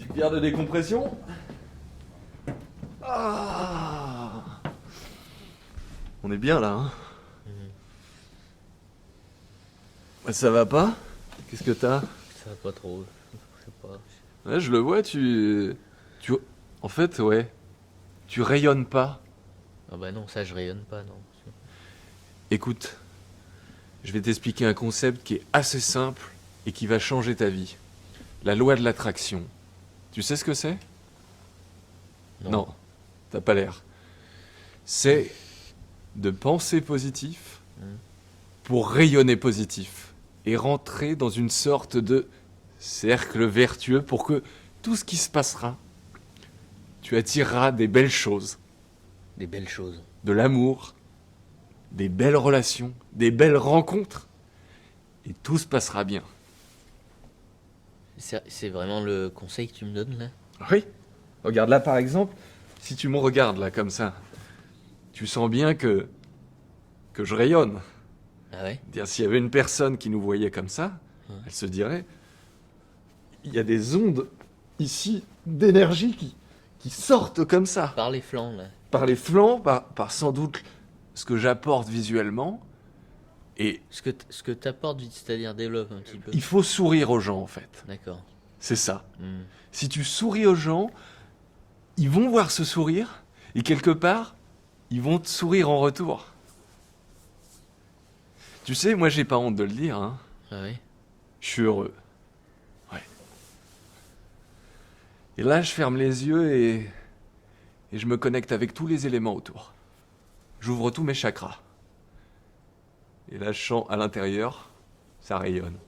Petite bière de décompression. Ah. On est bien là, hein. Ça va pas? Qu'est-ce que t'as? Ça va pas trop, je sais pas. Ouais, je le vois, tu... En fait, ouais. Tu rayonnes pas. Ah bah non, ça je rayonne pas, non. Écoute, je vais t'expliquer un concept qui est assez simple et qui va changer ta vie. La loi de l'attraction. Tu sais ce que c'est? Non, t'as pas l'air. C'est de penser positif pour rayonner positif et rentrer dans une sorte de cercle vertueux pour que tout ce qui se passera, tu attireras des belles choses, Des belles choses. de l'amour, des belles relations, des belles rencontres, et tout se passera bien. C'est vraiment le conseil que tu me donnes là? Oui. Regarde là par exemple, si tu me regardes là comme ça, tu sens bien que je rayonne. Ah ouais? Dire s'il y avait une personne qui nous voyait comme ça, elle se dirait il y a des ondes ici d'énergie qui sortent comme ça. Par les flancs là. Par les flancs, par sans doute ce que j'apporte visuellement. Et Ce que t'apportes, c'est-à-dire développe un petit peu. il faut sourire aux gens en fait. D'accord. C'est ça. Hmm. Si tu souris aux gens, ils vont voir ce sourire et quelque part, ils vont te sourire en retour. Tu sais, moi j'ai pas honte de le dire, hein. Ah ouais? Je suis heureux. Ouais. Et là, je ferme les yeux et je me connecte avec tous les éléments autour. J'ouvre tous mes chakras. Et là, je sens à l'intérieur, ça rayonne.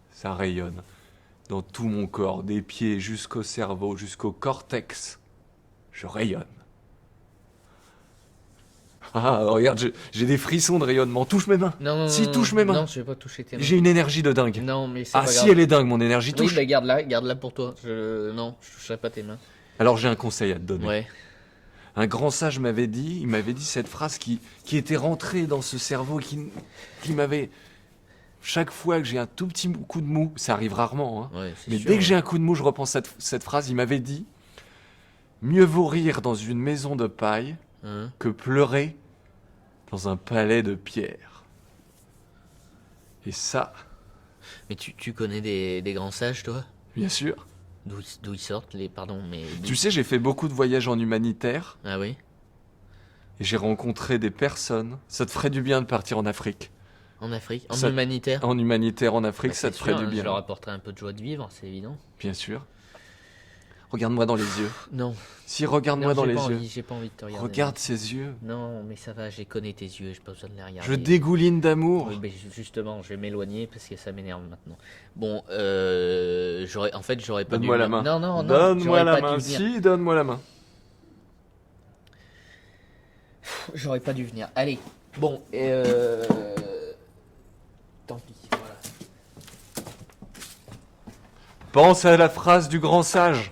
Dans tout mon corps, des pieds jusqu'au cerveau, jusqu'au cortex. Je rayonne. Ah, regarde, j'ai des frissons de rayonnement. Touche mes mains. Non, non, Si, non, touche mes mains. Non, je vais pas toucher tes mains. J'ai une énergie de dingue. Non, mais c'est Ah, pas si, grave. elle est dingue, mon énergie. Oui, Touche. bah garde-la pour toi. Non, je toucherai pas tes mains. Alors, j'ai un conseil à te donner. Ouais. Un grand sage m'avait dit, il m'avait dit cette phrase qui était rentrée dans ce cerveau, qui m'avait... Chaque fois que j'ai un tout petit coup de mou, ça arrive rarement, hein, Ouais, c'est mais sûr, dès que ouais. j'ai un coup de mou, je repense cette phrase, il m'avait dit « Mieux vaut rire dans une maison de paille Hein? que pleurer dans un palais de pierre. » Et ça, Mais tu connais des grands sages, toi? bien sûr. D'où ils sortent les... Pardon, mais... Tu sais, j'ai fait beaucoup de voyages en humanitaire Ah oui? et j'ai rencontré des personnes. Ça te ferait du bien de partir en Afrique. En Afrique? En Ça- humanitaire? En humanitaire en Afrique, Bah, ça c'est te ferait sûr, du hein, bien. Je leur apporterai un peu de joie de vivre, c'est évident. Bien sûr. Regarde-moi dans les yeux. Non. Si, regarde-moi Non, dans j'ai les pas yeux. envie, j'ai pas envie de te regarder. Regarde ces yeux. Non, mais ça va, j'ai connais tes yeux, j'ai pas besoin de les regarder. Je dégouline d'amour. Oui, mais justement, je vais m'éloigner parce que ça m'énerve maintenant. Bon, j'aurais pas dû Donne-moi la venir. main. Non, Donne-moi j'aurais la pas main. dû venir. Si, donne-moi la main. J'aurais pas dû venir. Allez, bon, tant pis, voilà. Pense à la phrase du grand sage.